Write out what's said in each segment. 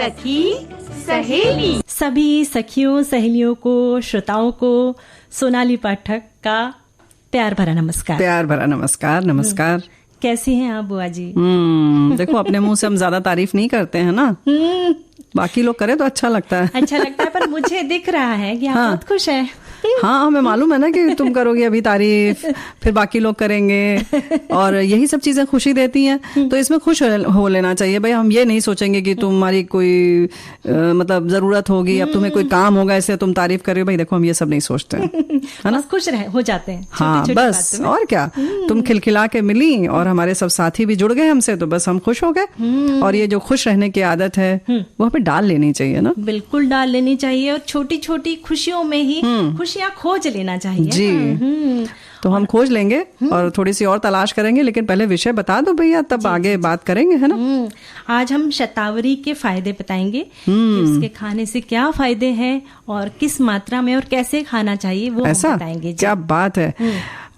सखी सहेली। सभी सखियों सहेलियों को, श्रोताओं को सोनाली पाठक का प्यार भरा नमस्कार। प्यार भरा नमस्कार। नमस्कार। कैसी हैं आप बुआ जी? देखो, अपने मुंह से हम ज्यादा तारीफ नहीं करते हैं ना, बाकी लोग करें तो अच्छा लगता है। अच्छा लगता है, पर मुझे दिख रहा है कि आप बहुत खुश हैं। हाँ, हमें मालूम है ना कि तुम करोगे अभी तारीफ, फिर बाकी लोग करेंगे, और यही सब चीजें खुशी देती हैं। तो इसमें खुश हो लेना चाहिए भाई। हम ये नहीं सोचेंगे कि तुम्हारी कोई मतलब जरूरत होगी, अब तुम्हें कोई काम होगा इसलिए तुम तारीफ कर रहे हो। भाई देखो, हम ये सब नहीं सोचते हैं, है ना। खुश हो जाते हैं। हाँ, बस, और क्या। तुम खिलखिला के मिली और हमारे सब साथी भी जुड़ गए हमसे, तो बस हम खुश हो गए। और ये जो खुश रहने की आदत है वो हमें डाल लेनी चाहिए ना। बिल्कुल डाल लेनी चाहिए, और छोटी छोटी खुशियों में ही खुशियां खोज लेना चाहिए जी। तो हम खोज लेंगे और थोड़ी सी और तलाश करेंगे, लेकिन पहले विषय बता दो भैया, तब आगे बात करेंगे, है ना। आज हम शतावरी के फायदे बताएंगे कि उसके खाने से क्या फायदे हैं और किस मात्रा में और कैसे खाना चाहिए, वो ऐसा हम बताएंगे। क्या बात है।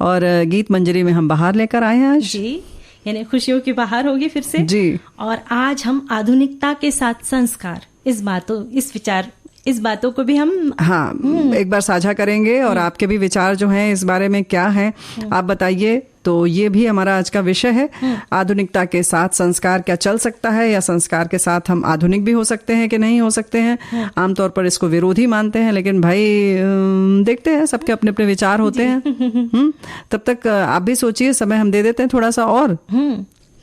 और गीत मंजरी में हम बाहर लेकर आए हैं आज जी, यानी खुशियों की बहार होगी फिर से जी। और आज हम आधुनिकता के साथ संस्कार, इस बातों को भी हम एक बार साझा करेंगे, और आपके भी विचार जो हैं इस बारे में क्या हैं आप बताइए। तो ये भी हमारा आज का विषय है। आधुनिकता के साथ संस्कार क्या चल सकता है, या संस्कार के साथ हम आधुनिक भी हो सकते हैं कि नहीं हो सकते हैं। आमतौर पर इसको विरोधी मानते हैं, लेकिन भाई देखते हैं, सबके अपने अपने विचार होते हैं। तब तक आप भी सोचिए, समय हम दे देते हैं थोड़ा सा और।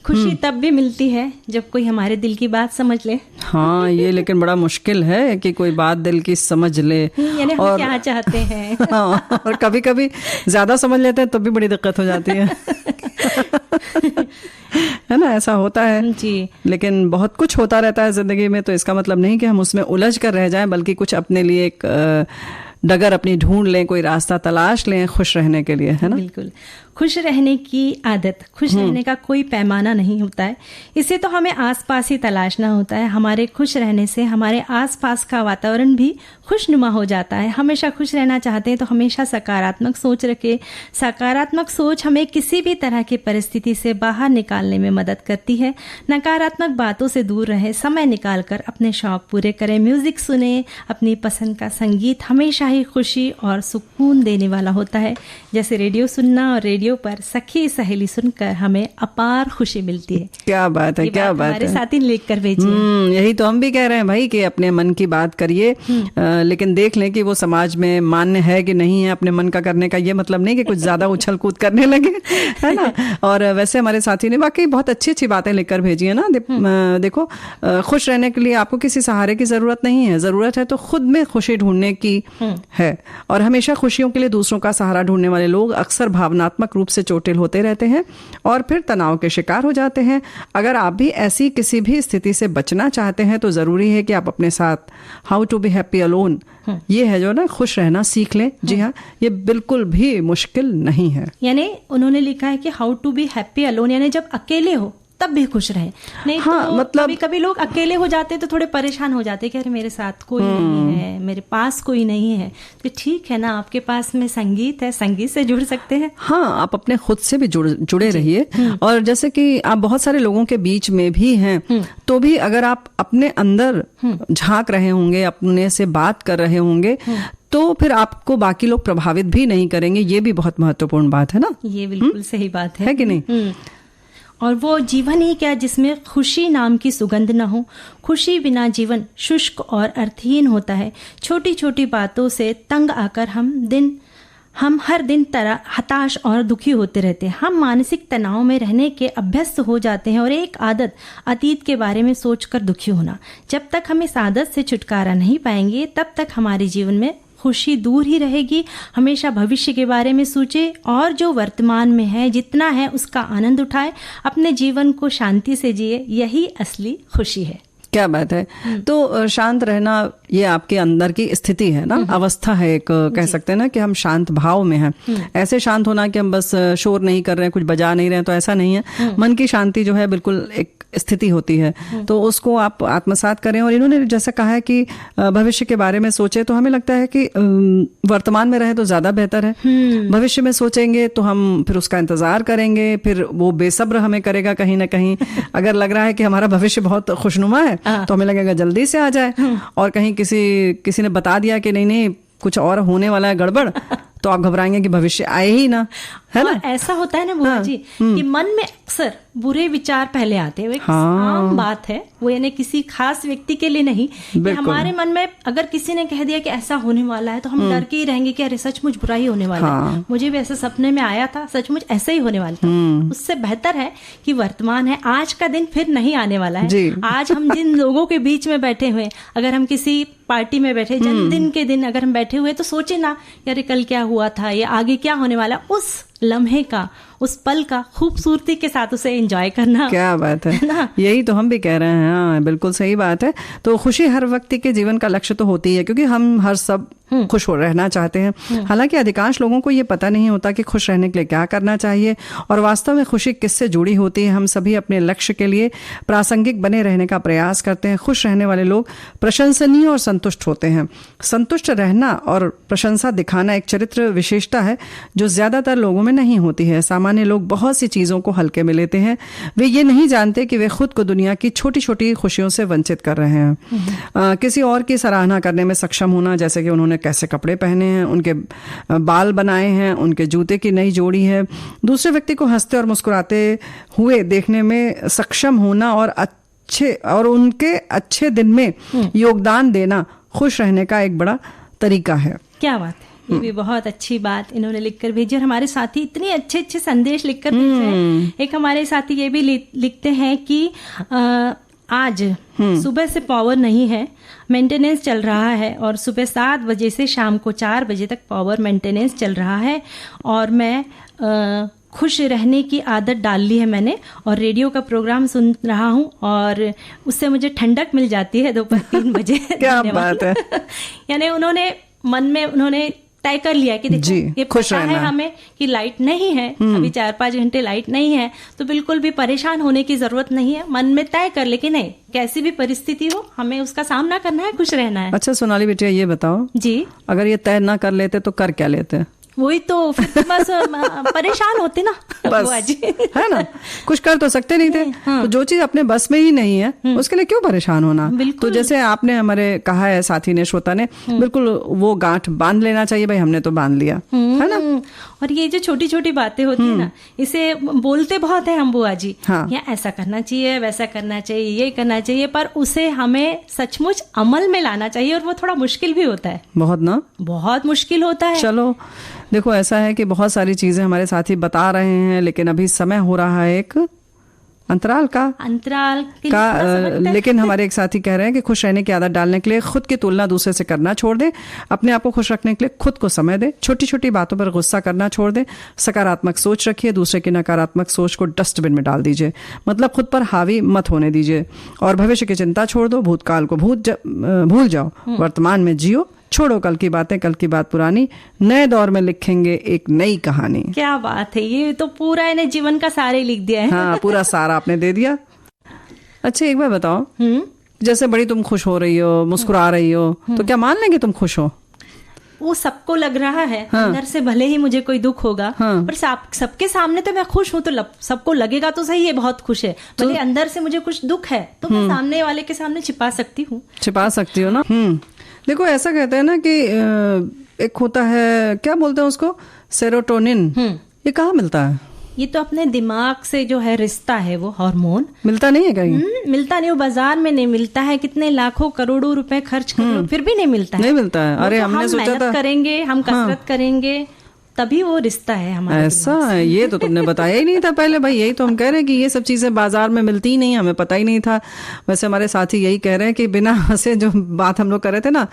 खुशी तब भी मिलती है जब कोई हमारे दिल की बात समझ ले। हाँ, ये लेकिन बड़ा मुश्किल है कि कोई बात दिल की समझ ले, यानी हम क्या चाहते हैं। हाँ, और कभी कभी ज्यादा समझ लेते हैं तो भी बड़ी दिक्कत हो जाती है। है ना, ऐसा होता है जी। लेकिन बहुत कुछ होता रहता है जिंदगी में, तो इसका मतलब नहीं कि हम उसमें उलझ कर रह जाएं, बल्कि कुछ अपने लिए एक डगर अपनी ढूंढ लें, कोई रास्ता तलाश लें खुश रहने के लिए, है ना। बिल्कुल, खुश रहने की आदत, खुश रहने का कोई पैमाना नहीं होता है। इसे तो हमें आसपास ही तलाशना होता है। हमारे खुश रहने से हमारे आसपास का वातावरण भी खुशनुमा हो जाता है। हमेशा खुश रहना चाहते हैं तो हमेशा सकारात्मक सोच रखें। सकारात्मक सोच हमें किसी भी तरह की परिस्थिति से बाहर निकालने में मदद करती है। नकारात्मक बातों से दूर रहे, समय निकालकर अपने शौक पूरे करें, म्यूजिक सुने, अपनी पसंद का संगीत हमेशा ही खुशी और सुकून देने वाला होता है। जैसे रेडियो सुनना, और रेडियो पर सखी सहेली सुनकर हमें अपार खुशी मिलती है। क्या बात है, क्या बात है। हमारे साथी लिख कर भेजिए। यही तो हम भी कह रहे हैं भाई, कि अपने मन की बात करिए, लेकिन देख लें कि वो समाज में मान्य है कि नहीं है। अपने मन का करने का ये मतलब नहीं कि कुछ ज्यादा उछल कूद करने लगे, है ना। और वैसे हमारे साथी ने वाकई बहुत अच्छी अच्छी बातें लिखकर भेजी है ना। देखो, खुश रहने के लिए आपको किसी सहारे की जरूरत नहीं है। जरूरत है तो खुद में खुशी ढूंढने की है। और हमेशा खुशियों के लिए दूसरों का सहारा ढूंढने वाले लोग अक्सर भावनात्मक रूप से चोटिल होते रहते हैं और फिर तनाव के शिकार हो जाते हैं। अगर आप भी ऐसी किसी भी स्थिति से बचना चाहते हैं तो जरूरी है कि आप अपने साथ how to be happy alone, ये है जो ना, खुश रहना सीख लें। जी हाँ, ये बिल्कुल भी मुश्किल नहीं है। यानी उन्होंने लिखा है कि how to be happy alone, यानी जब अकेले हो तब भी खुश रहे। नहीं हाँ, तो मतलब कभी कभी लोग अकेले हो जाते तो थोड़े परेशान हो जाते कि अरे मेरे साथ कोई नहीं है, मेरे पास कोई नहीं है। तो ठीक है ना, आपके पास में संगीत है, संगीत से जुड़ सकते हैं। हाँ, आप अपने खुद से भी जुड़े रहिए। और जैसे कि आप बहुत सारे लोगों के बीच में भी हैं, तो भी अगर आप अपने अंदर झांक रहे होंगे, अपने से बात कर रहे होंगे, तो फिर आपको बाकी लोग प्रभावित भी नहीं करेंगे। ये भी बहुत महत्वपूर्ण बात है ना। ये बिल्कुल सही बात है कि नहीं। और वो जीवन ही क्या जिसमें खुशी नाम की सुगंध न हो। खुशी बिना जीवन शुष्क और अर्थहीन होता है। छोटी छोटी बातों से तंग आकर हम हर दिन हताश और दुखी होते रहते हैं। हम मानसिक तनाव में रहने के अभ्यस्त हो जाते हैं। और एक आदत, अतीत के बारे में सोचकर दुखी होना। जब तक हम इस आदत से छुटकारा नहीं पाएंगे तब तक हमारे जीवन में खुशी दूर ही रहेगी। हमेशा भविष्य के बारे में सोचे और जो वर्तमान में है जितना है उसका आनंद उठाए। अपने जीवन को शांति से जिए, यही असली खुशी है। क्या बात है। तो शांत रहना ये आपके अंदर की स्थिति है ना, अवस्था है एक, कह सकते हैं ना कि हम शांत भाव में हैं। ऐसे शांत होना कि हम बस शोर नहीं कर रहे हैं, कुछ बजा नहीं रहे हैं, तो ऐसा नहीं है। मन की शांति जो है बिल्कुल एक स्थिति होती है, तो उसको आप आत्मसात करें। और इन्होंने जैसा कहा है कि भविष्य के बारे में सोचे, तो हमें लगता है कि वर्तमान में रहे तो ज्यादा बेहतर है। भविष्य में सोचेंगे तो हम फिर उसका इंतजार करेंगे, फिर वो बेसब्र हमें करेगा कहीं ना कहीं। अगर लग रहा है कि हमारा भविष्य बहुत खुशनुमा है तो हमें लगेगा जल्दी से आ जाए, और कहीं किसी ने बता दिया कि नहीं कुछ और होने वाला है गड़बड़, तो आप घबराएंगे कि भविष्य आए ही ना, है ना। ऐसा होता है ना बुआ जी कि मन में अक्सर बुरे विचार पहले आते हैं, आम बात है वो, यानी किसी खास व्यक्ति के लिए नहीं कि हमारे मन में अगर किसी ने कह दिया कि ऐसा होने वाला है तो हम डर के ही रहेंगे कि अरे सचमुच बुरा ही होने वाला है, मुझे भी ऐसा सपने में आया था, सचमुच ऐसा ही होने वाला था। उससे बेहतर है कि वर्तमान है, आज का दिन फिर नहीं आने वाला है। आज हम जिन लोगों के बीच में बैठे हुए, अगर हम किसी पार्टी में बैठे, जन्मदिन के दिन अगर हम बैठे हुए, तो सोचे ना यार कल क्या हुआ था, ये आगे क्या होने वाला, उस लम्हे का, उस पल का खूबसूरती के साथ उसे एंजॉय करना। क्या बात है ना? यही तो हम भी कह रहे हैं। हाँ, बिल्कुल सही बात है। तो खुशी हर व्यक्ति के जीवन का लक्ष्य तो होती है, क्योंकि हम हर सब खुश हो रहना चाहते हैं। हालांकि अधिकांश लोगों को ये पता नहीं होता कि खुश रहने के लिए क्या करना चाहिए और वास्तव में खुशी किससे जुड़ी होती है। हम सभी अपने लक्ष्य के लिए प्रासंगिक बने रहने का प्रयास करते हैं। खुश रहने वाले लोग प्रशंसनीय और संतुष्ट होते हैं। संतुष्ट रहना और प्रशंसा दिखाना एक चरित्र विशेषता है जो ज्यादातर लोगों में नहीं होती है। सामान्य लोग बहुत सी चीजों को हल्के में लेते हैं। वे ये नहीं जानते कि वे खुद को दुनिया की छोटी छोटी खुशियों से वंचित कर रहे हैं। किसी और की सराहना करने में सक्षम होना, जैसे कि उन्होंने कैसे कपड़े पहने हैं, उनके बाल बनाए हैं, उनके जूते की नई जोड़ी है, दूसरे व्यक्ति को हंसते और मुस्कुराते हुए देखने में सक्षम होना और उनके अच्छे दिन में योगदान देना खुश रहने का एक बड़ा तरीका है। क्या बात है, ये भी बहुत अच्छी बात इन्होंने लिखकर भेजी। और हमारे साथी इतने अच्छे अच्छे संदेश लिखकर भेजे हैं। एक हमारे साथी ये भी लिखते हैं कि आज सुबह से पावर नहीं है, मेंटेनेंस चल रहा है, और सुबह 7 बजे से शाम को 4 बजे तक पावर मेंटेनेंस चल रहा है, और मैं खुश रहने की आदत डाल ली है मैंने, और रेडियो का प्रोग्राम सुन रहा हूँ और उससे मुझे ठंडक मिल जाती है दोपहर 3 बजे। क्या बात है। यानी उन्होंने मन में तय कर लिया कि देखो ये पता है हमें कि लाइट नहीं है, अभी 4-5 घंटे लाइट नहीं है, तो बिल्कुल भी परेशान होने की जरूरत नहीं है। मन में तय कर ले कि नहीं, कैसी भी परिस्थिति हो हमें उसका सामना करना है, खुश रहना है। अच्छा सोनाली बेटिया, ये बताओ जी, अगर ये तय ना कर लेते तो कर क्या लेते? वही तो फिर बस परेशान होते ना बस, है ना, कुछ कर तो सकते नहीं थे। हाँ। तो जो चीज अपने बस में ही नहीं है उसके लिए क्यों परेशान होना। तो जैसे आपने हमारे कहा है साथी ने, श्रोता ने, बिल्कुल वो गांठ बांध लेना चाहिए, भाई हमने तो बांध लिया, है ना। और ये जो छोटी छोटी बातें होती है ना, इसे बोलते बहुत है हम बुआ जी। हाँ। या ऐसा करना चाहिए, वैसा करना चाहिए, ये करना चाहिए, पर उसे हमें सचमुच अमल में लाना चाहिए, और वो थोड़ा मुश्किल भी होता है। बहुत ना, बहुत मुश्किल होता है। चलो देखो, ऐसा है कि बहुत सारी चीजें हमारे साथी बता रहे हैं, लेकिन अभी समय हो रहा है एक अंतराल का लेकिन हमारे एक साथी कह रहे हैं कि खुश रहने की आदत डालने के लिए खुद की तुलना दूसरे से करना छोड़ दें, अपने आप को खुश रखने के लिए खुद को समय दें, छोटी छोटी बातों पर गुस्सा करना छोड़ दें, सकारात्मक सोच रखिए, दूसरे की नकारात्मक सोच को डस्टबिन में डाल दीजिए, मतलब खुद पर हावी मत होने दीजिए, और भविष्य की चिंता छोड़ दो, भूतकाल को भूल जाओ, वर्तमान में जियो, छोड़ो कल की बातें, कल की बात पुरानी, नए दौर में लिखेंगे एक नई कहानी। क्या बात है, ये तो पूरा इन्हें जीवन का सारा ही लिख दिया है। हाँ, पूरा सारा आपने दे दिया। अच्छा एक बार बताओ, जैसे बड़ी तुम खुश हो रही हो, मुस्कुरा रही हो, तो क्या मान लेंगे तुम खुश हो? वो सबको लग रहा है। हाँ। अंदर से भले ही मुझे कोई दुख होगा, हाँ। पर सबके सामने तो मैं खुश हूँ, तो सबको लगेगा तो सही है बहुत खुश है, भले अंदर से मुझे कुछ दुख है तो मैं सामने वाले के सामने छिपा सकती हो ना। देखो ऐसा कहते हैं ना कि एक होता है, क्या बोलते हैं उसको, सेरोटोनिन, ये कहाँ मिलता है? ये तो अपने दिमाग से जो है रिश्ता है, वो हार्मोन मिलता नहीं है कहीं? मिलता नहीं, वो बाजार में नहीं मिलता है, कितने लाखों करोड़ों रुपए खर्च कर फिर भी नहीं मिलता है। नहीं मिलता है। अरे तो हमने सोचा था करेंगे, हम कसरत करेंगे, तभी वो रिश्ता है हमारा। ऐसा है, ये तो तुमने बताया ही नहीं था पहले भाई। यही तो हम कह रहे हैं कि ये सब चीजें बाजार में मिलती ही नहीं, हमें पता ही नहीं था। वैसे हमारे साथी यही कह रहे हैं कि बिना हंसे जो बात हम लोग कर रहे थे ना,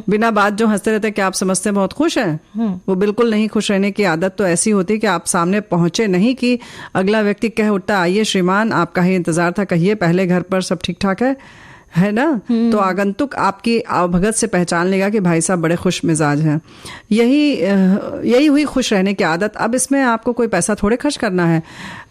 बिना बात जो हंसते रहते, कि आप समझते हैं बहुत खुश हैं, वो बिल्कुल नहीं। खुश रहने की आदत तो ऐसी होती है कि आप सामने पहुंचे नहीं कि अगला व्यक्ति कह उठता, आइए श्रीमान आपका ही इंतजार था, कहिए पहले घर पर सब ठीक ठाक है ना, तो आगंतुक आपकी आवभगत से पहचान लेगा कि भाई साहब बड़े खुश मिजाज हैं। यही हुई खुश रहने की आदत। अब इसमें आपको कोई पैसा थोड़े खर्च करना है,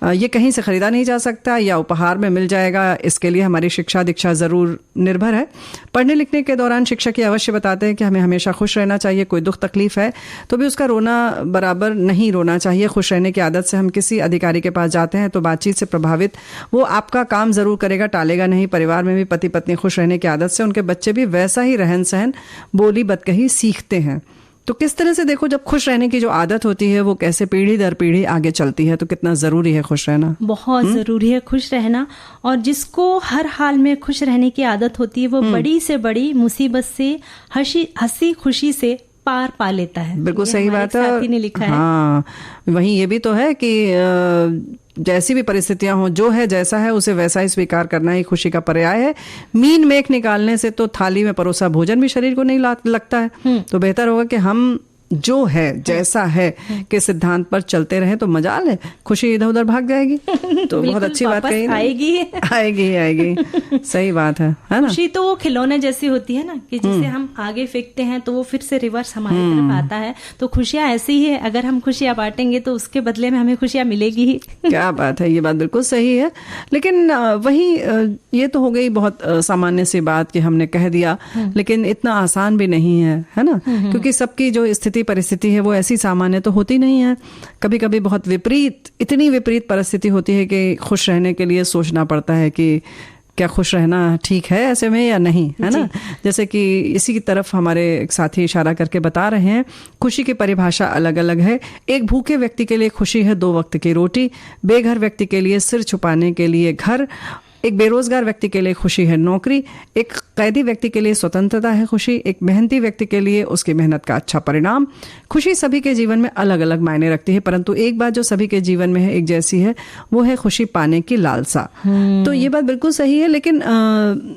ये कहीं से खरीदा नहीं जा सकता या उपहार में मिल जाएगा। इसके लिए हमारी शिक्षा दीक्षा जरूर निर्भर है। पढ़ने लिखने के दौरान शिक्षक ये अवश्य बताते हैं कि हमें हमेशा खुश रहना चाहिए। कोई दुख तकलीफ है तो भी उसका रोना बराबर नहीं रोना चाहिए। खुश रहने की आदत से हम किसी अधिकारी के पास जाते हैं तो बातचीत से प्रभावित वो आपका काम जरूर करेगा, टालेगा नहीं। परिवार में भी पति पत्नी अपने खुश रहने की आदत से उनके बच्चे भी वैसा ही रहन सहन, बोली बतकही सीखते हैं। तो किस तरह से देखो, जब खुश रहने की जो आदत होती है वो कैसे पीढ़ी दर पीढ़ी आगे चलती है, तो कितना जरूरी है खुश रहना। बहुत जरूरी है खुश रहना। और जिसको हर हाल में खुश रहने की आदत होती है वो बड़ी से बड़ी मुसीबत से हंसी खुशी से पार पा लेता है। बिल्कुल सही बात है। साथी ने लिखा है। हाँ, वहीं ये भी तो है कि जैसी भी परिस्थितियां हो, जो है जैसा है उसे वैसा ही स्वीकार करना ही खुशी का पर्याय है। मीन मेख निकालने से तो थाली में परोसा भोजन भी शरीर को नहीं लगता है। तो बेहतर होगा कि हम जो है जैसा है के सिद्धांत पर चलते रहे तो मजा ले, खुशी इधर उधर भाग जाएगी। तो बहुत अच्छी बात कही, आएगी। सही बात है ना। खुशी तो वो खिलौने जैसी होती है ना कि जिसे हम आगे फेंकते हैं तो वो फिर से रिवर्स हमारी तरफ आता है। तो खुशियां ऐसी ही है, अगर हम खुशियां बांटेंगे तो उसके बदले में हमें खुशियां मिलेगी ही। क्या बात है, ये बात बिल्कुल सही है। लेकिन वही ये तो हो गई बहुत सामान्य सी बात कि हमने कह दिया, लेकिन इतना आसान भी नहीं है ना, क्योंकि सबकी जो स्थिति परिस्थिति है वो ऐसी सामान्य तो होती नहीं है। कभी कभी बहुत इतनी विपरीत परिस्थिति होती है कि खुश रहने के लिए सोचना पड़ता है कि क्या खुश रहना ठीक है ऐसे में या नहीं, है ना। जैसे कि इसी की तरफ हमारे एक साथी इशारा करके बता रहे हैं, खुशी की परिभाषा अलग अलग है। एक भूखे व्यक्ति के लिए खुशी है 2 वक्त की रोटी, बेघर व्यक्ति के लिए सिर छुपाने के लिए घर, एक बेरोजगार व्यक्ति के लिए खुशी है नौकरी, एक कैदी व्यक्ति के लिए स्वतंत्रता है खुशी, एक मेहनती व्यक्ति के लिए उसकी मेहनत का अच्छा परिणाम। खुशी सभी के जीवन में अलग अलग मायने रखती है, परंतु एक बात जो सभी के जीवन में है, एक जैसी है, वो है खुशी पाने की लालसा। तो ये बात बिल्कुल सही है। लेकिन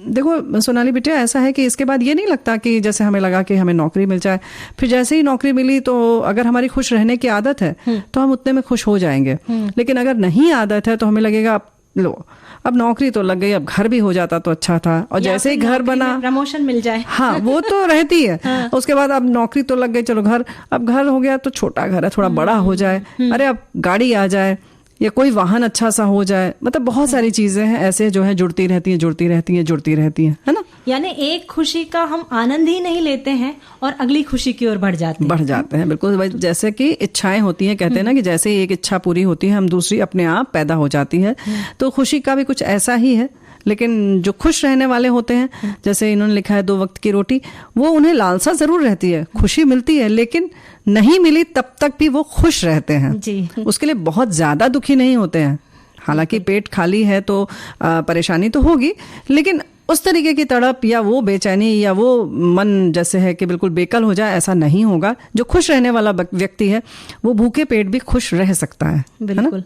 देखो सोनाली बेटा, ऐसा है कि इसके बाद ये नहीं लगता कि जैसे हमें लगा कि हमें नौकरी मिल जाए, फिर जैसे ही नौकरी मिली तो अगर हमारी खुश रहने की आदत है तो हम उतने में खुश हो जाएंगे। लेकिन अगर नहीं आदत है तो हमें लगेगा अब नौकरी तो लग गई, अब घर भी हो जाता तो अच्छा था, और जैसे ही घर बना प्रमोशन मिल जाए। हाँ, वो तो रहती है। हाँ। उसके बाद अब नौकरी तो लग गई, चलो अब घर हो गया तो छोटा घर है, थोड़ा बड़ा हो जाए, अरे अब गाड़ी आ जाए या कोई वाहन अच्छा सा हो जाए, मतलब बहुत सारी चीजें हैं ऐसे जो है जुड़ती रहती हैं, है ना। यानी एक खुशी का हम आनंद ही नहीं लेते हैं और अगली खुशी की ओर बढ़ जाते हैं। बिल्कुल, जैसे कि इच्छाएं होती हैं, कहते हैं ना कि जैसे ही एक इच्छा पूरी होती है हम दूसरी अपने आप पैदा हो जाती है। तो खुशी का भी कुछ ऐसा ही है। लेकिन जो खुश रहने वाले होते हैं, जैसे इन्होंने लिखा है 2 वक्त की रोटी, वो उन्हें लालसा जरूर रहती है, खुशी मिलती है, लेकिन नहीं मिली तब तक भी वो खुश रहते हैं जी। उसके लिए बहुत ज्यादा दुखी नहीं होते हैं। हालांकि पेट खाली है तो परेशानी तो होगी, लेकिन उस तरीके की तड़प या वो बेचैनी या वो मन जैसे है कि बिल्कुल बेकल हो जाए, ऐसा नहीं होगा। जो खुश रहने वाला व्यक्ति है वो भूखे पेट भी खुश रह सकता है।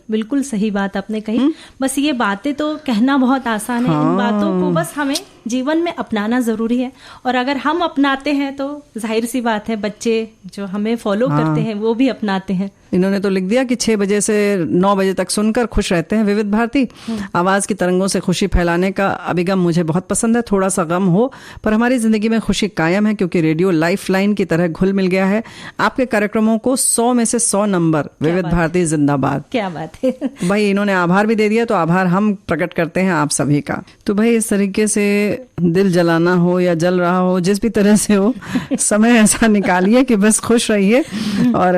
बिल्कुल सही बात आपने कही। बस ये बातें तो कहना बहुत आसान है। इन बातों को बस हमें जीवन में अपनाना जरूरी है, और अगर हम अपनाते हैं तो जाहिर सी बात है बच्चे जो हमें फॉलो करते हैं वो भी अपनाते हैं। इन्होंने तो लिख दिया कि 6 बजे से 9 बजे तक सुनकर खुश रहते हैं विविध भारती। आवाज की तरंगों से खुशी फैलाने का अभिगम मुझे बहुत पसंद है। थोड़ा सा गम हो पर हमारी जिंदगी में खुशी कायम है, क्योंकि रेडियो लाइफ लाइन की तरह घुल मिल गया है। आपके कार्यक्रमों को 100 में से 100 नंबर। विविध भारती जिंदाबाद। क्या बात है। भाई इन्होंने आभार भी दे दिया, तो आभार हम प्रकट करते हैं आप सभी का। तो भाई इस तरीके से दिल जलाना हो या जल रहा हो, जिस भी तरह से हो, समय ऐसा निकालिए कि बस खुश रहिए। और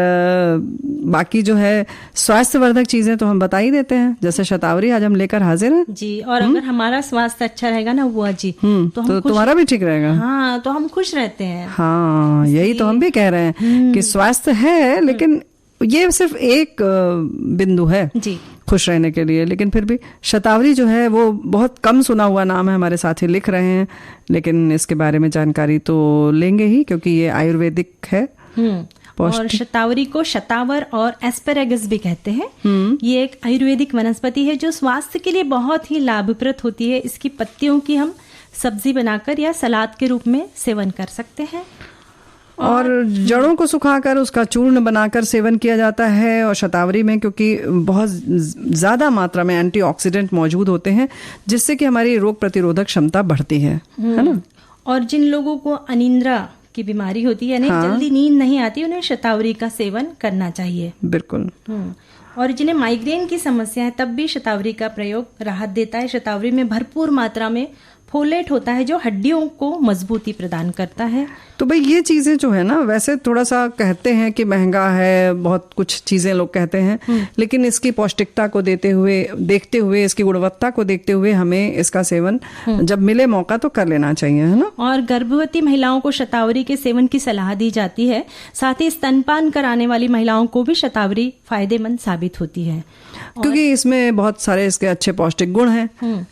बाकी जो है स्वास्थ्यवर्धक चीजें तो हम बता ही देते हैं, जैसे शतावरी आज हम लेकर हाजिर हैं जी। और अगर हमारा स्वास्थ्य अच्छा रहेगा ना बुआ जी, तो तुम्हारा भी ठीक रहेगा। हाँ, तो हम खुश रहते हैं। हाँ, यही तो हम भी कह रहे हैं कि स्वास्थ्य है, लेकिन ये सिर्फ एक बिंदु है जी खुश रहने के लिए। लेकिन फिर भी शतावरी जो है वो बहुत कम सुना हुआ नाम है, हमारे साथी लिख रहे हैं, लेकिन इसके बारे में जानकारी तो लेंगे ही, क्योंकि ये आयुर्वेदिक है। और शतावरी को शतावर और एस्पेरेगस भी कहते हैं। ये एक आयुर्वेदिक वनस्पति है जो स्वास्थ्य के लिए बहुत ही लाभप्रद होती है। इसकी पत्तियों की हम सब्जी बनाकर या सलाद के रूप में सेवन कर सकते हैं, और जड़ों को सुखाकर उसका चूर्ण बनाकर सेवन किया जाता है। और शतावरी में क्योंकि बहुत ज्यादा मात्रा में एंटीऑक्सीडेंट मौजूद होते हैं, जिससे कि हमारी रोग प्रतिरोधक क्षमता बढ़ती है ना। और जिन लोगों को अनिद्रा की बीमारी होती है, यानी जल्दी नींद नहीं आती, उन्हें शतावरी का सेवन करना चाहिए। बिल्कुल। और जिन्हें माइग्रेन की समस्या है तब भी शतावरी का प्रयोग राहत देता है। शतावरी में भरपूर मात्रा में फोलेट होता है जो हड्डियों को मजबूती प्रदान करता है। तो भाई ये चीजें जो है ना, वैसे थोड़ा सा कहते हैं कि महंगा है, बहुत कुछ चीजें लोग कहते हैं, लेकिन इसकी पौष्टिकता को देखते हुए इसकी गुणवत्ता को देखते हुए हमें इसका सेवन जब मिले मौका तो कर लेना चाहिए, है ना। और गर्भवती महिलाओं को शतावरी के सेवन की सलाह दी जाती है। साथ ही स्तनपान कराने वाली महिलाओं को भी शतावरी फायदेमंद साबित होती है, क्योंकि इसमें बहुत सारे इसके अच्छे पौष्टिक गुण हैं।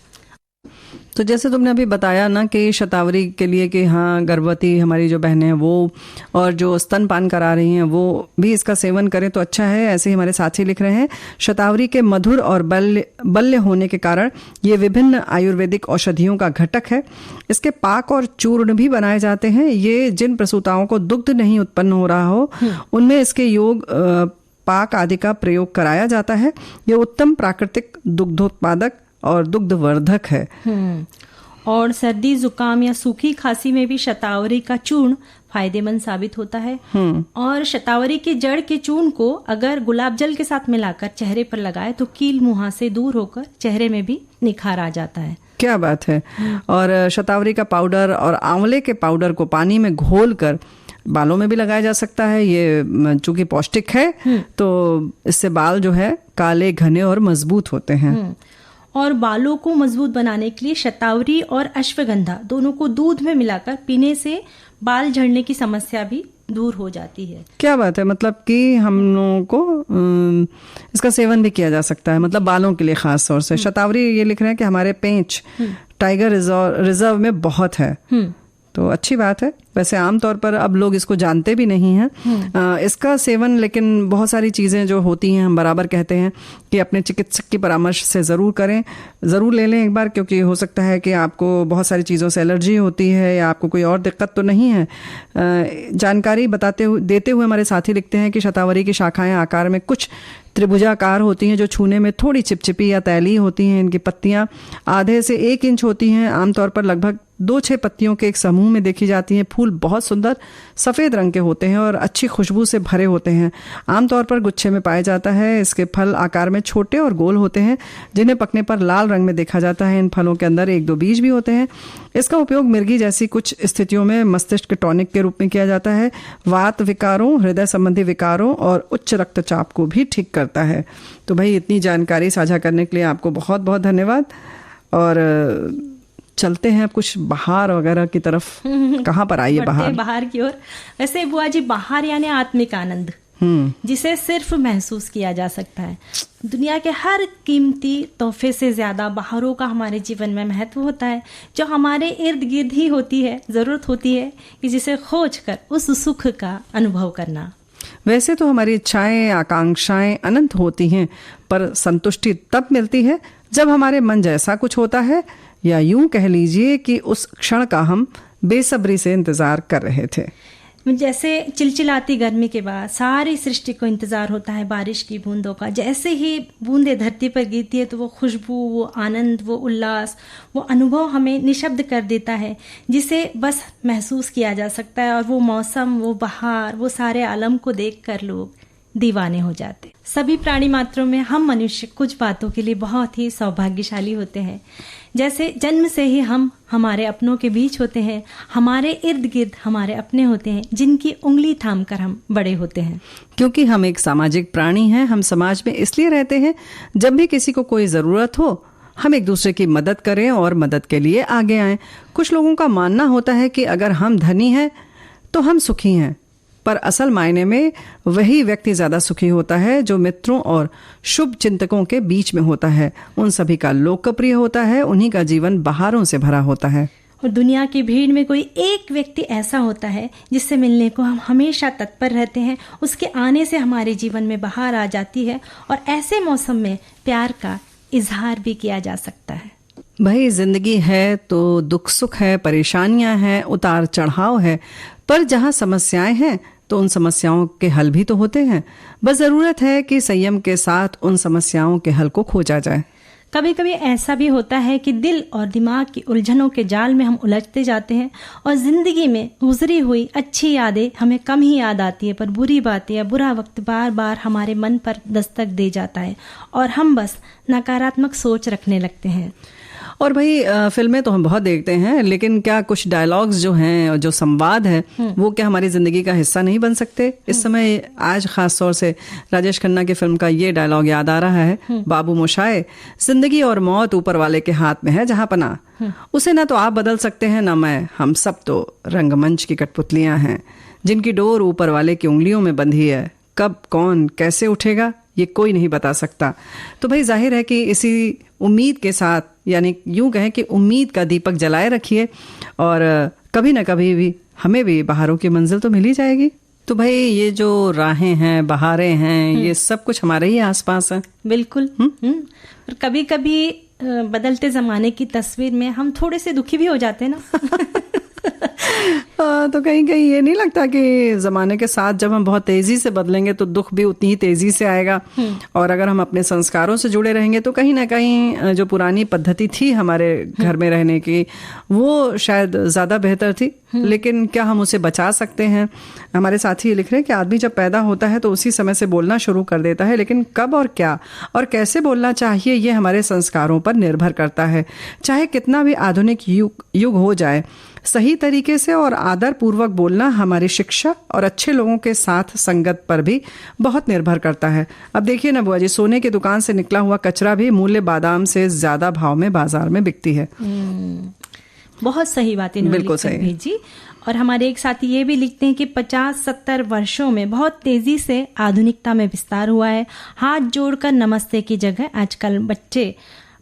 तो जैसे तुमने अभी बताया ना कि शतावरी के लिए कि हाँ, गर्भवती हमारी जो बहनें हैं वो और जो स्तनपान करा रही हैं वो भी इसका सेवन करें तो अच्छा है। ऐसे ही हमारे साथी लिख रहे हैं, शतावरी के मधुर और बल्य होने के कारण ये विभिन्न आयुर्वेदिक औषधियों का घटक है। इसके पाक और चूर्ण भी बनाए जाते हैं। ये जिन प्रसूताओं को दुग्ध नहीं उत्पन्न हो रहा हो उनमें इसके योग पाक आदि का प्रयोग कराया जाता है। ये उत्तम प्राकृतिक दुग्धोत्पादक और दुग्धवर्धक है। और सर्दी जुकाम या सूखी खांसी में भी शतावरी का चूर्ण फायदेमंद साबित होता है। और शतावरी के जड़ के चूर्ण को अगर गुलाब जल के साथ मिलाकर चेहरे पर लगाए तो कील मुहासे दूर होकर चेहरे में भी निखार आ जाता है। क्या बात है। और शतावरी का पाउडर और आंवले के पाउडर को पानी में घोल कर बालों में भी लगाया जा सकता है। ये चूंकि पौष्टिक है तो इससे बाल जो है काले, घने और मजबूत होते हैं। और बालों को मजबूत बनाने के लिए शतावरी और अश्वगंधा दोनों को दूध में मिलाकर पीने से बाल झड़ने की समस्या भी दूर हो जाती है। क्या बात है। मतलब कि हम लोगों को इसका सेवन भी किया जा सकता है, मतलब बालों के लिए खास तौर से। शतावरी ये लिख रहे हैं कि हमारे पेंच टाइगर रिजर्व में बहुत है, तो अच्छी बात है। वैसे आमतौर पर अब लोग इसको जानते भी नहीं हैं इसका सेवन, लेकिन बहुत सारी चीज़ें जो होती हैं हम बराबर कहते हैं कि अपने चिकित्सक की परामर्श से ज़रूर करें, ज़रूर ले लें एक बार, क्योंकि हो सकता है कि आपको बहुत सारी चीज़ों से एलर्जी होती है या आपको कोई और दिक्कत तो नहीं है। जानकारी देते हुए हमारे साथी लिखते हैं कि शतावरी की शाखाएं आकार में कुछ त्रिभुजाकार होती हैं जो छूने में थोड़ी चिपचिपी या तैली होती हैं। इनकी पत्तियां आधे से 1 इंच होती हैं। आमतौर पर लगभग 2-6 पत्तियों के एक समूह में देखी जाती हैं। फूल बहुत सुंदर सफ़ेद रंग के होते हैं और अच्छी खुशबू से भरे होते हैं। आमतौर पर गुच्छे में पाया जाता है। इसके फल आकार में छोटे और गोल होते हैं जिन्हें पकने पर लाल रंग में देखा जाता है। इन फलों के अंदर 1-2 बीज भी होते हैं। इसका उपयोग मिर्गी जैसी कुछ स्थितियों में मस्तिष्क टॉनिक के रूप में किया जाता है। वात विकारों, हृदय संबंधी विकारों और उच्च रक्तचाप को भी ठीक करता है। तो भाई इतनी जानकारी साझा करने के लिए आपको बहुत बहुत धन्यवाद। और चलते हैं अब कुछ बहार वगैरह की तरफ। कहाँ पर आइए बहार की ओर। वैसे बुआ जी, बहार यानी आत्मिक आनंद, जिसे सिर्फ महसूस किया जा सकता है। दुनिया के हर कीमती तोहफे से ज्यादा बहारों का हमारे जीवन में महत्व होता है, जो हमारे इर्द गिर्द ही होती है। जरूरत होती है कि जिसे खोज कर उस सुख का अनुभव करना। वैसे तो हमारी इच्छाएं, आकांक्षाएं अनंत होती हैं, पर संतुष्टि तब मिलती है जब हमारे मन जैसा कुछ होता है, या यूं कह लीजिए कि उस क्षण का हम बेसब्री से इंतजार कर रहे थे। जैसे चिलचिलाती गर्मी के बाद सारी सृष्टि को इंतजार होता है बारिश की बूंदों का। जैसे ही बूंदें धरती पर गिरती है तो वो खुशबू, वो आनंद, वो उल्लास, वो अनुभव हमें निशब्द कर देता है, जिसे बस महसूस किया जा सकता है। और वो मौसम, वो बहार, वो सारे आलम को देखकर लोग दीवाने हो जाते। सभी प्राणी मात्रों में हम मनुष्य कुछ बातों के लिए बहुत ही सौभाग्यशाली होते हैं। जैसे जन्म से ही हम हमारे अपनों के बीच होते हैं, हमारे इर्द गिर्द हमारे अपने होते हैं जिनकी उंगली थामकर हम बड़े होते हैं। क्योंकि हम एक सामाजिक प्राणी हैं, हम समाज में इसलिए रहते हैं जब भी किसी को कोई ज़रूरत हो हम एक दूसरे की मदद करें और मदद के लिए आगे आएं। कुछ लोगों का मानना होता है कि अगर हम धनी हैं तो हम सुखी हैं, पर असल मायने में वही व्यक्ति ज्यादा सुखी होता है जो मित्रों और शुभ चिंतकों के बीच में होता है। उन सभी का लोकप्रिय होता है, उन्हीं का जीवन बहारों से भरा होता है। और दुनिया की भीड़ में कोई एक व्यक्ति ऐसा होता है जिससे मिलने को हम हमेशा तत्पर रहते हैं। उसके आने से हमारे जीवन में बहार आ जाती है और ऐसे मौसम में प्यार का इजहार भी किया जा सकता है। भाई जिंदगी है तो दुख सुख है, परेशानियां हैं, उतार चढ़ाव है, पर जहां समस्याएं हैं तो उन समस्याओं के हल भी तो होते हैं। बस जरूरत है कि संयम के साथ उन समस्याओं के हल को खोजा जाए। कभी कभी ऐसा भी होता है कि दिल और दिमाग की उलझनों के जाल में हम उलझते जाते हैं और जिंदगी में गुजरी हुई अच्छी यादें हमें कम ही याद आती है, पर बुरी बातें या बुरा वक्त बार बार हमारे मन पर दस्तक दे जाता है और हम बस नकारात्मक सोच रखने लगते हैं। और भाई फिल्में तो हम बहुत देखते हैं, लेकिन क्या कुछ डायलॉग्स जो हैं और जो संवाद है वो क्या हमारी जिंदगी का हिस्सा नहीं बन सकते? इस समय आज खास तौर से राजेश खन्ना की फिल्म का ये डायलॉग याद आ रहा है, बाबू मोशाए, जिंदगी और मौत ऊपर वाले के हाथ में है जहां पना, उसे ना तो आप बदल सकते हैं ना मैं, हम सब तो रंगमंच की कठपुतलियां हैं जिनकी डोर ऊपर वाले की उंगलियों में बंधी है, कब कौन कैसे उठेगा ये कोई नहीं बता सकता। तो भाई जाहिर है कि इसी उम्मीद के साथ, यानी यूं कहें कि उम्मीद का दीपक जलाए रखिए और कभी ना कभी भी हमें भी बहारों की मंजिल तो मिल ही जाएगी। तो भाई ये जो राहें हैं, बहारें हैं, ये सब कुछ हमारे ही आसपास है। बिल्कुल। और कभी कभी बदलते जमाने की तस्वीर में हम थोड़े से दुखी भी हो जाते हैं ना। तो कहीं कहीं ये नहीं लगता कि जमाने के साथ जब हम बहुत तेजी से बदलेंगे तो दुख भी उतनी ही तेजी से आएगा, और अगर हम अपने संस्कारों से जुड़े रहेंगे तो कहीं ना कहीं जो पुरानी पद्धति थी हमारे घर में रहने की वो शायद ज्यादा बेहतर थी, लेकिन क्या हम उसे बचा सकते हैं? हमारे साथी लिख रहे हैं कि आदमी जब पैदा होता है तो उसी समय से बोलना शुरू कर देता है, लेकिन कब और क्या और कैसे बोलना चाहिए ये हमारे संस्कारों पर निर्भर करता है। चाहे कितना भी आधुनिक युग हो जाए, सही तरीके से और आदर पूर्वक बोलना हमारी शिक्षा और अच्छे लोगों के साथ संगत पर भी बहुत निर्भर करता है। अब देखिए ना बुआ जी, सोने की दुकान से निकला हुआ कचरा भी मूल्य बादाम से ज्यादा भाव में बाजार में बिकती है। बहुत सही बात इन्होंने बिल्कुल सही भेजी। और हमारे एक साथी ये भी लिखते हैं कि 50-70 वर्षों में बहुत तेजी से आधुनिकता में विस्तार हुआ है। हाथ जोड़कर नमस्ते की जगह आजकल बच्चे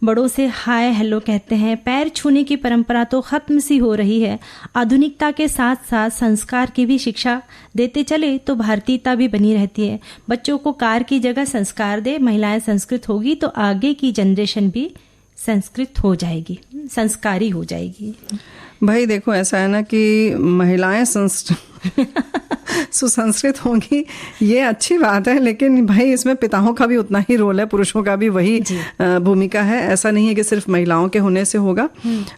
बड़ों से हाय हेलो कहते हैं। पैर छूने की परंपरा तो खत्म सी हो रही है। आधुनिकता के साथ साथ संस्कार की भी शिक्षा देते चले तो भारतीयता भी बनी रहती है। बच्चों को कार की जगह संस्कार दे, महिलाएं संस्कृत होगी तो आगे की जनरेशन भी संस्कृत हो जाएगी, संस्कारी हो जाएगी। भाई देखो ऐसा है ना कि महिलाएं सुसंस्कृत होंगी, ये अच्छी बात है, लेकिन भाई इसमें पिताओं का भी उतना ही रोल है, पुरुषों का भी वही भूमिका है। ऐसा नहीं है कि सिर्फ महिलाओं के होने से होगा।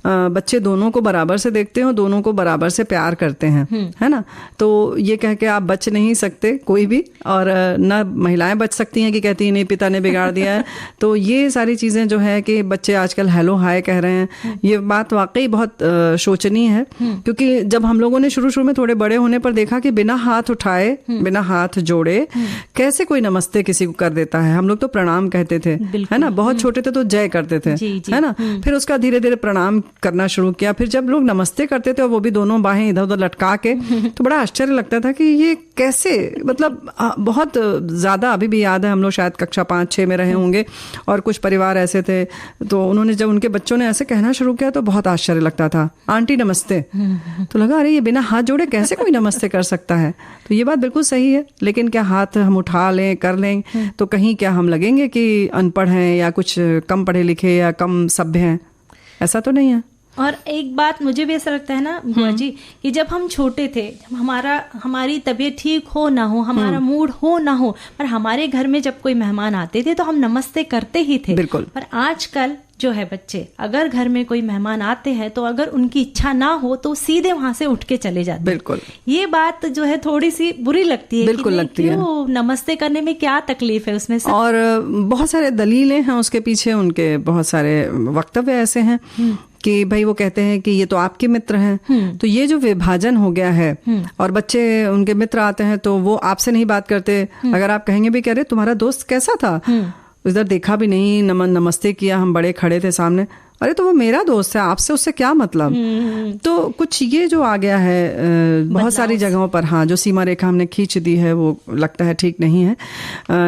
बच्चे दोनों को बराबर से देखते हैं और दोनों को बराबर से प्यार करते हैं, है ना। तो ये कह के आप बच नहीं सकते कोई भी, और ना महिलाएं बच सकती हैं कि कहती हैं नहीं पिता ने बिगाड़ दिया है। तो ये सारी चीजें जो है कि बच्चे आजकल हेलो हाय कह रहे हैं, ये बात वाकई बहुत शोचनीय है। क्योंकि जब हम लोगों ने शुरू में थोड़े बड़े होने पर देखा कि बिना हाथ उठाए, बिना हाथ जोड़े कैसे कोई नमस्ते किसी को कर देता है। हम लोग तो प्रणाम कहते थे, है ना। बहुत छोटे थे तो जय करते थे, है ना। फिर उसका धीरे धीरे प्रणाम करना शुरू किया। फिर जब लोग नमस्ते करते थे और वो भी दोनों बाहें इधर उधर लटका के, तो बड़ा आश्चर्य लगता था कि ये कैसे, मतलब बहुत ज्यादा अभी भी याद है। हम लोग शायद कक्षा 5-6 में रहे होंगे और कुछ परिवार ऐसे थे, तो उन्होंने जब उनके बच्चों ने ऐसे कहना शुरू किया तो बहुत आश्चर्य लगता था, आंटी नमस्ते। तो लगा अरे ये बिना हाथ जोड़े कैसे कोई नमस्ते कर सकता है। तो ये बात बिल्कुल सही है, लेकिन क्या हाथ हम उठा लें कर लें तो कहीं क्या हम लगेंगे कि अनपढ़ हैं या कुछ कम पढ़े लिखे या कम सभ्य हैं? ऐसा तो नहीं है। और एक बात मुझे भी ऐसा लगता है ना बुआ जी, कि जब हम छोटे थे, जब हमारी तबीयत ठीक हो ना हो, हमारा मूड हो ना हो, पर हमारे घर में जब कोई मेहमान आते थे तो हम नमस्ते करते ही थे। बिल्कुल। पर आजकल जो है बच्चे, अगर घर में कोई मेहमान आते हैं तो अगर उनकी इच्छा ना हो तो सीधे वहां से उठ के चले जाते हैं। बिल्कुल। ये बात जो है थोड़ी सी बुरी लगती है। बिल्कुल लगती है। नमस्ते करने में क्या तकलीफ है उसमें से? और बहुत सारे दलीलें हैं उसके पीछे, उनके बहुत सारे वक्तव्य ऐसे हैं कि भाई वो कहते हैं कि ये तो आपके मित्र हैं। तो ये जो विभाजन हो गया है, और बच्चे उनके मित्र आते हैं तो वो आपसे नहीं बात करते। अगर आप कहेंगे भी कह रहे तुम्हारा दोस्त कैसा था, इधर देखा भी नहीं, नमस्ते किया, हम बड़े खड़े थे सामने, अरे तो वो मेरा दोस्त है, आपसे उससे क्या मतलब। तो कुछ ये जो आ गया है बहुत सारी जगहों पर, हाँ, जो सीमा रेखा हमने खींच दी है वो लगता है ठीक नहीं है।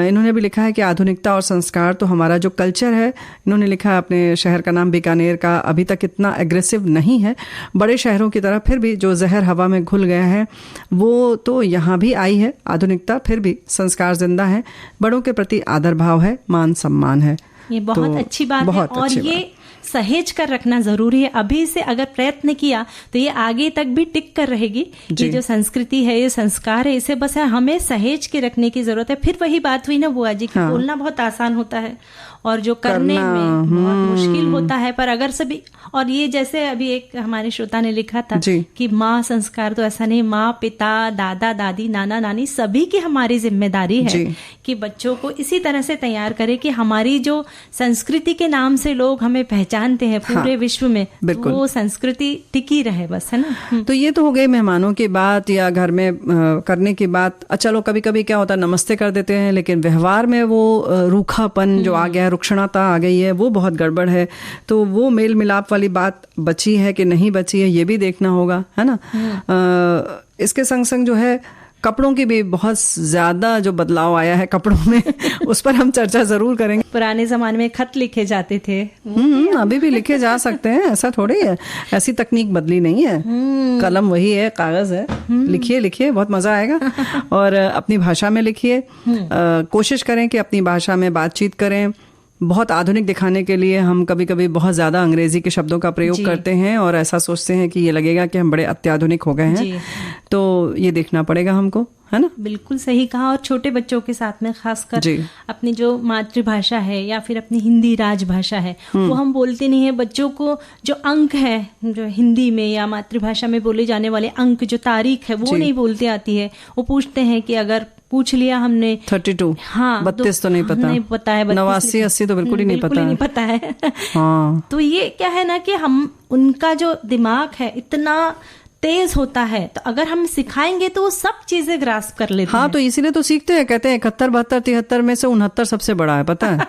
इन्होंने भी लिखा है कि आधुनिकता और संस्कार तो हमारा जो कल्चर है, इन्होंने लिखा है अपने शहर का नाम बीकानेर का, अभी तक इतना एग्रेसिव नहीं है बड़े शहरों की तरह, फिर भी जो जहर हवा में घुल गया है वो तो यहाँ भी आई है आधुनिकता, फिर भी संस्कार जिंदा है, बड़ों के प्रति आदर भाव है, मान सम्मान है। ये बहुत अच्छी बात है और ये सहेज कर रखना जरूरी है। अभी से अगर प्रयत्न किया तो ये आगे तक भी टिक कर रहेगी। ये जो संस्कृति है, ये संस्कार है, इसे बस हमें सहेज के रखने की जरूरत है। फिर वही बात हुई ना बुआ जी की, बोलना बहुत आसान होता है और जो करने में बहुत मुश्किल होता है। पर अगर सभी, और ये जैसे अभी एक हमारे श्रोता ने लिखा था कि माँ संस्कार, तो ऐसा नहीं, माँ पिता दादा दादी नाना नानी सभी की हमारी जिम्मेदारी है कि बच्चों को इसी तरह से तैयार करें कि हमारी जो संस्कृति के नाम से लोग हमें पहचानते हैं पूरे विश्व में, वो संस्कृति टिकी रहे बस, है ना। तो ये तो हो गई मेहमानों की बात या घर में करने की बात। चलो कभी कभी क्या होता है नमस्ते कर देते हैं, लेकिन व्यवहार में वो रूखापन जो आ गया है, रुक्षणता आ गई है, वो बहुत गड़बड़ है। तो वो मेल मिलाप वाली बात बची है कि नहीं बची है, ये भी देखना होगा, है ना। इसके संग संग जो है कपड़ों की भी बहुत ज्यादा जो बदलाव आया है कपड़ों में उस पर हम चर्चा जरूर करेंगे। पुराने जमाने में खत लिखे जाते थे, अभी भी लिखे जा सकते हैं, ऐसा थोड़ी है, ऐसी तकनीक बदली नहीं है। कलम वही है, कागज है, लिखिए लिखिए, बहुत मजा आएगा। और अपनी भाषा में लिखिए, कोशिश करें कि अपनी भाषा में बातचीत करें। बहुत आधुनिक दिखाने के लिए हम कभी कभी बहुत ज्यादा अंग्रेजी के शब्दों का प्रयोग करते हैं और ऐसा सोचते हैं कि ये लगेगा कि हम बड़े अत्याधुनिक हो गए हैं। तो ये देखना पड़ेगा हमको, है ना। बिल्कुल सही कहा। और छोटे बच्चों के साथ में खासकर अपनी जो मातृभाषा है या फिर अपनी हिंदी राजभाषा है वो हम बोलते नहीं है। बच्चों को जो अंक है, जो हिंदी में या मातृभाषा में बोले जाने वाले अंक, जो तारीख है, वो नहीं बोलते आती है। वो पूछते हैं कि अगर पूछ लिया हमने 32, हाँ 32 तो नहीं पता है, 89 80 तो बिल्कुल ही नहीं पता है। हाँ। तो ये क्या है ना कि हम, उनका जो दिमाग है इतना तेज होता है, तो अगर हम सिखाएंगे तो वो सब चीजें ग्रास्प कर लेते हैं। हाँ, तो इसीलिए तो सीखते हैं, कहते हैं 71 72 73 में से 69 सबसे बड़ा है, पता है।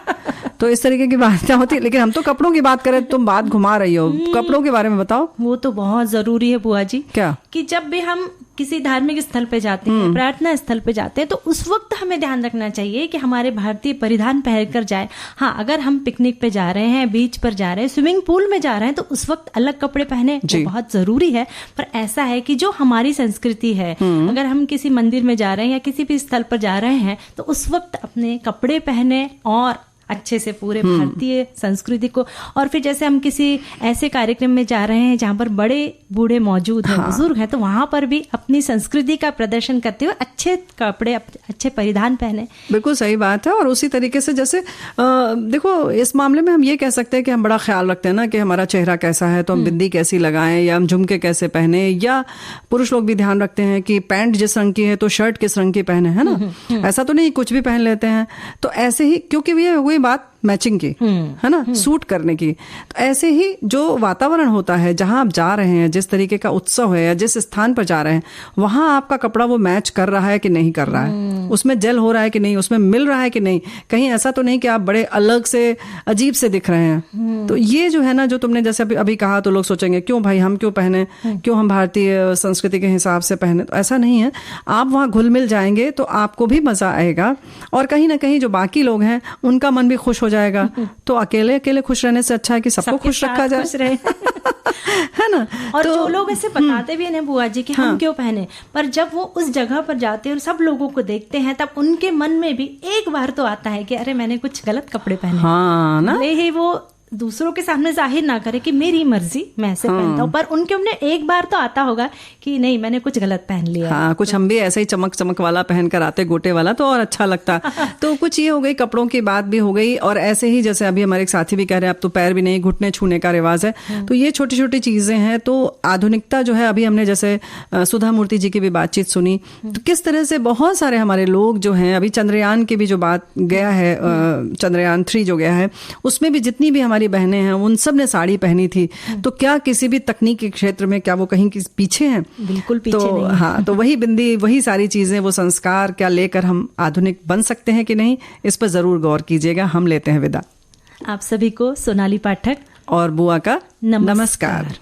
तो इस तरीके की बात क्या होती है। लेकिन हम तो कपड़ों की बात करें, तुम बात घुमा रही हो, कपड़ों के बारे में बताओ। वो तो बहुत जरूरी है बुआ जी। क्या? कि जब भी हम किसी धार्मिक स्थल पे जाते हैं, प्रार्थना स्थल पे जाते हैं, तो उस वक्त हमें ध्यान रखना चाहिए कि हमारे भारतीय परिधान पहनकर जाए। हाँ, अगर हम पिकनिक पे जा रहे हैं, बीच पर जा रहे हैं, स्विमिंग पूल में जा रहे हैं, तो उस वक्त अलग कपड़े पहने, वो बहुत जरूरी है। पर ऐसा है कि जो हमारी संस्कृति है, अगर हम किसी मंदिर में जा रहे हैं या किसी भी स्थल पर जा रहे हैं, तो उस वक्त अपने कपड़े पहने और अच्छे से पूरे भारतीय संस्कृति को। और फिर जैसे हम किसी ऐसे कार्यक्रम में जा रहे हैं जहाँ पर बड़े बूढ़े मौजूद हैं, बुजुर्ग हैं, तो वहां पर भी अपनी संस्कृति का प्रदर्शन करते हुए अच्छे कपड़े, अच्छे परिधान पहने। बिल्कुल सही बात है। और उसी तरीके से जैसे देखो, इस मामले में हम ये कह सकते हैं कि हम बड़ा ख्याल रखते हैं ना कि हमारा चेहरा कैसा है, तो हम बिंदी कैसी लगाएं या हम झुमके कैसे पहने, या पुरुष लोग भी ध्यान रखते हैं कि पैंट जिस रंग की है तो शर्ट किस रंग की पहने, है ना। ऐसा तो नहीं कुछ भी पहन लेते हैं। तो ऐसे ही, क्योंकि ये बात मैचिंग की है ना, सूट करने की। तो ऐसे ही जो वातावरण होता है जहां आप जा रहे हैं, जिस तरीके का उत्सव है या जिस स्थान पर जा रहे हैं, वहां आपका कपड़ा वो मैच कर रहा है कि नहीं कर रहा है, उसमें जेल हो रहा है कि नहीं, उसमें मिल रहा है कि नहीं। कहीं ऐसा तो नहीं कि आप बड़े अलग से अजीब से दिख रहे हैं। तो ये जो है ना, जो तुमने जैसे अभी कहा, तो लोग सोचेंगे क्यों भाई हम क्यों पहने, क्यों हम भारतीय संस्कृति के हिसाब से पहने। तो ऐसा नहीं है, आप वहां घुल मिल जाएंगे तो आपको भी मजा आएगा और कहीं ना कहीं जो बाकी लोग हैं उनका मन भी खुश हो जाएगा। तो अकेले अकेले खुश रहने से अच्छा है कि सबको खुश रखा जाए है ना। और तो जो लोग ऐसे बताते भी हैं बुआ जी कि हम क्यों पहने, पर जब वो उस जगह पर जाते हैं और सब लोगों को देखते हैं, तब उनके मन में भी एक बार तो आता है कि अरे मैंने कुछ गलत कपड़े पहने। हाँ ना, भले ही वो दूसरों के सामने जाहिर ना करे कि मेरी मर्जी, मैं ऐसे पहनता हूँ, पर उनके उन्हें एक बार तो आता होगा कि नहीं मैंने कुछ गलत पहन लिया। हाँ, कुछ हम भी ऐसे ही चमक चमक वाला पहन कर आते, गोटे वाला, तो और अच्छा लगता। तो कुछ ये हो गई, कपड़ों की बात भी हो गई। और ऐसे ही जैसे अभी हमारे एक साथी भी कह रहे हैं, अब तो पैर भी नहीं, घुटने छूने का रिवाज है। तो ये छोटी छोटी चीजें हैं। तो आधुनिकता जो है, अभी हमने जैसे सुधा मूर्ति जी की भी बातचीत सुनी, तो किस तरह से बहुत सारे हमारे लोग जो हैं, अभी चंद्रयान की भी जो बात गया है, चंद्रयान 3 जो गया है, उसमें भी जितनी भी हमारी बहनें हैं उन सब ने साड़ी पहनी थी। तो क्या किसी भी तकनीक के क्षेत्र में क्या वो कहीं पीछे हैं? बिल्कुल पीछे तो नहीं। हाँ, तो वही बिंदी, वही सारी चीजें, वो संस्कार क्या लेकर हम आधुनिक बन सकते हैं कि नहीं, इस पर जरूर गौर कीजिएगा। हम लेते हैं विदा। आप सभी को सोनाली पाठक और बुआ का नमस्कार।